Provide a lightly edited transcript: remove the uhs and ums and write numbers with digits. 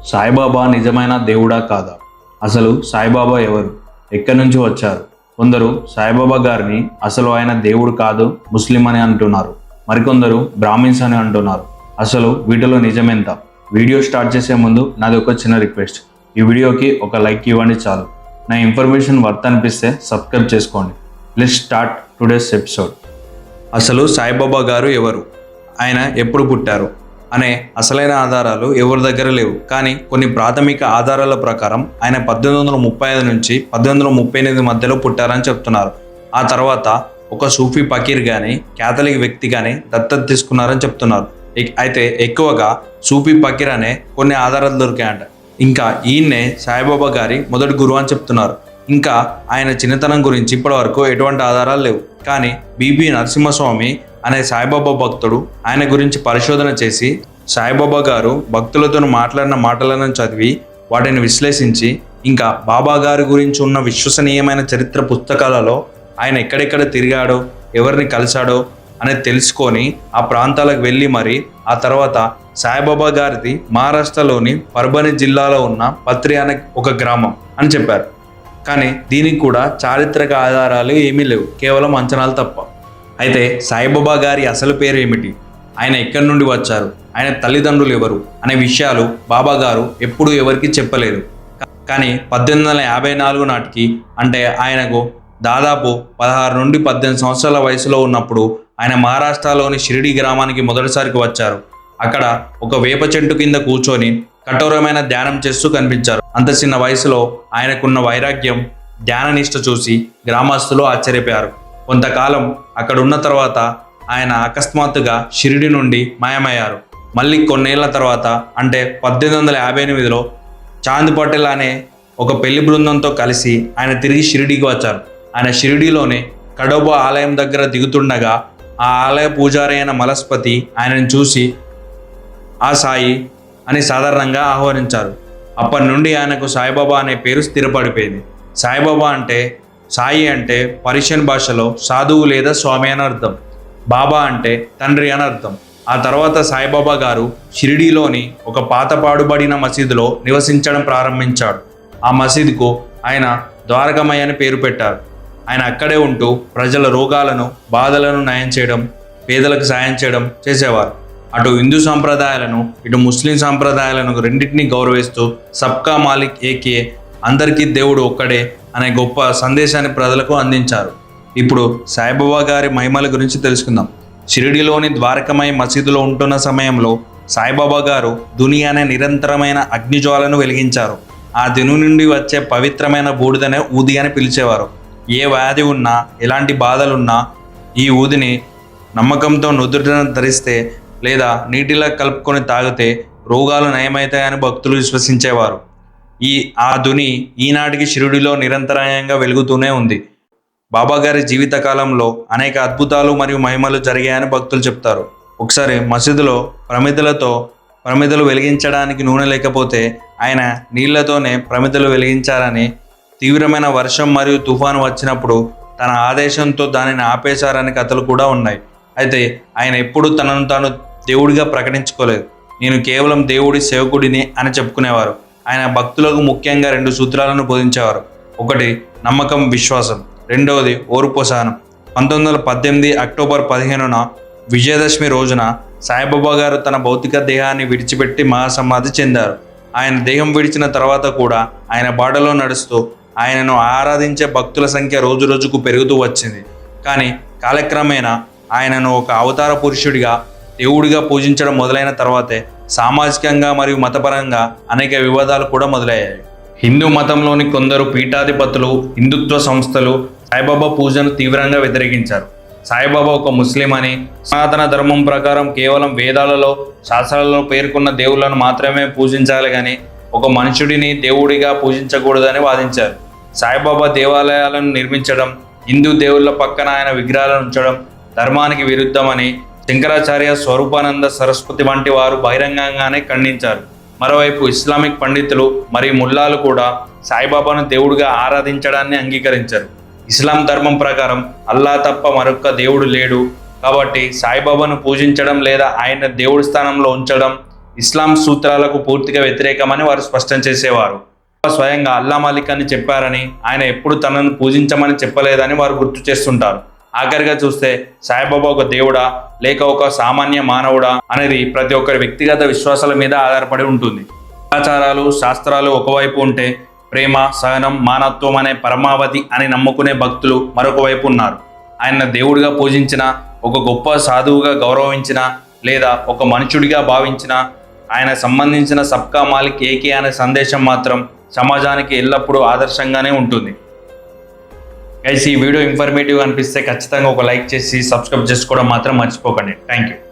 సాయిబాబా నిజమైన దేవుడా కాదా? అసలు సాయిబాబా ఎవరు? ఎక్కడి నుంచి వచ్చారు? కొందరు సాయిబాబా గారిని అసలు ఆయన దేవుడు కాదు, ముస్లిం అని అంటున్నారు. మరికొందరు బ్రాహ్మిన్స్ అని అంటున్నారు. అసలు వీటిలో నిజమెంత? వీడియో స్టార్ట్ చేసే ముందు నాది ఒక చిన్న రిక్వెస్ట్. ఈ వీడియోకి ఒక లైక్ ఇవ్వండి చాలు. నా ఇన్ఫర్మేషన్ వర్త్ అనిపిస్తే సబ్స్క్రైబ్ చేసుకోండి. Let's start today's episode. అసలు సాయిబాబా గారు ఎవరు? ఆయన ఎప్పుడు పుట్టారు అనే అసలైన ఆధారాలు ఎవరి దగ్గర లేవు. కానీ కొన్ని ప్రాథమిక ఆధారాల ప్రకారం ఆయన 1835 నుంచి 1838 మధ్యలో పుట్టారని చెప్తున్నారు. ఆ తర్వాత ఒక సూఫీ ఫకీర్ కానీ క్యాథలిక్ వ్యక్తి కానీ దత్తత తీసుకున్నారని చెప్తున్నారు. అయితే ఎక్కువగా సూఫీ ఫకీర్ అనే కొన్ని ఆధారాలు దొరికాయంట. ఇంకా ఈయన్నే సాయిబాబా గారి మొదటి గురువు అని చెప్తున్నారు. ఇంకా ఆయన చిన్నతనం గురించి ఇప్పటివరకు ఎటువంటి ఆధారాలు లేవు. కానీ బిబి నరసింహస్వామి అనే సాయిబాబా భక్తుడు ఆయన గురించి పరిశోధన చేసి సాయిబాబా గారు భక్తులతో మాట్లాడిన మాటలను చదివి వాటిని విశ్లేషించి ఇంకా బాబా గారి గురించి ఉన్న విశ్వసనీయమైన చరిత్ర పుస్తకాలలో ఆయన ఎక్కడెక్కడ తిరిగాడో, ఎవరిని కలిశాడో అనేది తెలుసుకొని ఆ ప్రాంతాలకు వెళ్ళి మరి ఆ తర్వాత సాయిబాబా గారిది మహారాష్ట్రలోని పర్బని జిల్లాలో ఉన్న పత్రి అనే ఒక గ్రామం అని చెప్పారు. కానీ దీనికి కూడా చారిత్రక ఆధారాలు ఏమీ లేవు, కేవలం అంచనాలు తప్ప. అయితే సాయిబాబా గారి అసలు పేరు ఏమిటి, ఆయన ఎక్కడి నుండి వచ్చారు, ఆయన తల్లిదండ్రులు ఎవరు అనే విషయాలు బాబా గారు ఎప్పుడూ ఎవరికి చెప్పలేదు. కానీ 1854 నాటికి, అంటే ఆయనకు దాదాపు 16 నుండి 18 సంవత్సరాల వయసులో ఉన్నప్పుడు ఆయన మహారాష్ట్రలోని షిరిడి గ్రామానికి మొదటిసారికి వచ్చారు. అక్కడ ఒక వేప చెట్టు కింద కూర్చొని కఠోరమైన ధ్యానం చేస్తూ కనిపించారు. అంత చిన్న వయసులో ఆయనకున్న వైరాగ్యం, ధ్యాననిష్ట చూసి గ్రామస్తులు ఆశ్చర్యపోయారు. కొంతకాలం అక్కడ ఉన్న తర్వాత ఆయన అకస్మాత్తుగా షిరిడి నుండి మాయమయ్యారు. మళ్ళీ కొన్నేళ్ల తర్వాత, అంటే 1858లో చాంద్ పటేల్ అనే ఒక పెళ్లి బృందంతో కలిసి ఆయన తిరిగి షిరిడీకి వచ్చారు. ఆయన షిరిడీలోనే కడోబా ఆలయం దగ్గర దిగుతుండగా ఆ ఆలయ పూజారి అయిన మలస్పతి ఆయనను చూసి ఆ సాయి అని సాధారణంగా ఆహ్వానించారు. అప్పటి నుండి ఆయనకు సాయిబాబా అనే పేరు స్థిరపడిపోయింది. సాయిబాబా అంటే, సాయి అంటే పర్షియన్ భాషలో సాధువు లేదా స్వామి అని అర్థం. బాబా అంటే తండ్రి అని అర్థం. ఆ తర్వాత సాయిబాబా గారు షిరిడీలోని ఒక పాత పాడుబడిన మసీదులో నివసించడం ప్రారంభించాడు. ఆ మసీదుకు ఆయన ద్వారకమయ్య అని పేరు పెట్టారు. ఆయన అక్కడే ఉంటూ ప్రజల రోగాలను, బాధలను నయం చేయడం, పేదలకు సాయం చేయడం చేసేవారు. అటు హిందూ సంప్రదాయాలను, ఇటు ముస్లిం సంప్రదాయాలను రెండింటినీ గౌరవిస్తూ సబ్కా మాలిక్ ఏకే, అందరికీ దేవుడు ఒక్కడే అనే గొప్ప సందేశాన్ని ప్రజలకు అందించారు. ఇప్పుడు సాయిబాబా గారి మహిమల గురించి తెలుసుకుందాం. షిరిడిలోని ద్వారకమయ మసీదులో ఉంటున్న సమయంలో సాయిబాబా గారు ధుని అనే నిరంతరమైన అగ్నిజ్వాలను వెలిగించారు. ఆ ధుని నుండి వచ్చే పవిత్రమైన బూడిదనే ఊది అని పిలిచేవారు. ఏ వ్యాధి ఉన్నా, ఎలాంటి బాధలున్నా ఈ ఊదిని నమ్మకంతో నుదుటిన ధరిస్తే లేదా నీటిలో కలుపుకొని తాగితే రోగాలు నయమవుతాయని భక్తులు విశ్వసించేవారు. ఆ ధుని ఈనాటికి షిరిడిలో నిరంతరాయంగా వెలుగుతూనే ఉంది. బాబా గారి జీవిత కాలంలో అనేక అద్భుతాలు మరియు మహిమలు జరిగాయని భక్తులు చెప్తారు. ఒకసారి మసీదులో ప్రమిదలు వెలిగించడానికి నూనె లేకపోతే ఆయన నీళ్లతోనే ప్రమిదలు వెలిగించారని, తీవ్రమైన వర్షం మరియు తుఫాను వచ్చినప్పుడు తన ఆదేశంతో దానిని ఆపేశారని కథలు కూడా ఉన్నాయి. అయితే ఆయన ఎప్పుడూ తనను తాను దేవుడిగా ప్రకటించుకోలేదు. నేను కేవలం దేవుడి సేవకుడిని అని చెప్పుకునేవారు. ఆయన భక్తులకు ముఖ్యంగా 2 సూత్రాలను బోధించేవారు. ఒకటి నమ్మకం, విశ్వాసం. రెండవది ఓర్పు, సహనం. 1918 అక్టోబర్ 15న విజయదశమి రోజున సాయిబాబా గారు తన భౌతిక దేహాన్ని విడిచిపెట్టి మహాసమాధి చెందారు. ఆయన దేహం విడిచిన తర్వాత కూడా ఆయన బాటలో నడుస్తూ ఆయనను ఆరాధించే భక్తుల సంఖ్య రోజు రోజుకు పెరుగుతూ వచ్చింది. కానీ కాలక్రమేణా ఆయనను ఒక అవతార పురుషుడిగా, దేవుడిగా పూజించడం మొదలైన తర్వాతే సామాజికంగా మరియు మతపరంగా అనేక వివాదాలు కూడా మొదలయ్యాయి. హిందూ మతంలోని కొందరు పీఠాధిపతులు, హిందుత్వ సంస్థలు సాయిబాబా పూజను తీవ్రంగా వ్యతిరేకించారు. సాయిబాబా ఒక ముస్లిం అని, సనాతన ధర్మం ప్రకారం కేవలం వేదాలలో, శాస్త్రాలలో పేర్కొన్న దేవుళ్లను మాత్రమే పూజించాలి కానీ ఒక మనుషుడిని దేవుడిగా పూజించకూడదని వాదించారు. సాయిబాబా దేవాలయాలను నిర్మించడం, హిందూ దేవుళ్ళ పక్కన ఆయన విగ్రహాలను ఉంచడం ధర్మానికి విరుద్ధమని శంకరాచార్య, స్వరూపానంద సరస్వతి వంటి వారు బహిరంగంగానే ఖండించారు. మరోవైపు ఇస్లామిక్ పండితులు మరియు ముల్లాలు కూడా సాయిబాబాను దేవుడిగా ఆరాధించడాన్ని అంగీకరించారు. ఇస్లాం ధర్మం ప్రకారం అల్లా తప్ప మరొక దేవుడు లేడు, కాబట్టి సాయిబాబాను పూజించడం లేదా ఆయన దేవుడి స్థానంలో ఉంచడం ఇస్లాం సూత్రాలకు పూర్తిగా వ్యతిరేకమని వారు స్పష్టం చేసేవారు. స్వయంగా అల్లా మాలిక్ అని చెప్పారని, ఆయన ఎప్పుడు తనను పూజించమని చెప్పలేదని వారు గుర్తు చేస్తుంటారు. ఆఖరిగా చూస్తే సాయిబాబా ఒక దేవుడా లేక ఒక సామాన్య మానవుడా అనేది ప్రతి ఒక్కరి వ్యక్తిగత విశ్వాసాల మీద ఆధారపడి ఉంటుంది. ఆచారాలు శాస్త్రాలు ఒకవైపు ఉంటే, ప్రేమ సహనం మానవత్వం అనే పరమావధి అని నమ్ముకునే భక్తులు మరొక వైపు ఉన్నారు. ఆయన దేవుడిగా పూజించిన, ఒక గొప్ప సాధువుగా గౌరవించిన, లేదా ఒక మనుషుడిగా భావించిన, ఆయన సంబంధించిన సబ్కా మాలిక్ ఏకే అనే సందేశం మాత్రం సమాజానికి ఎల్లప్పుడూ ఆదర్శంగానే ఉంటుంది. గైస్, ఈ వీడియో ఇన్ఫర్మేటివ్ అనిపిస్తే ఖచ్చితంగా ఒక లైక్ చేసి సబ్స్క్రైబ్ చేసుకోవడం మాత్రం మర్చిపోకండి. Thank you.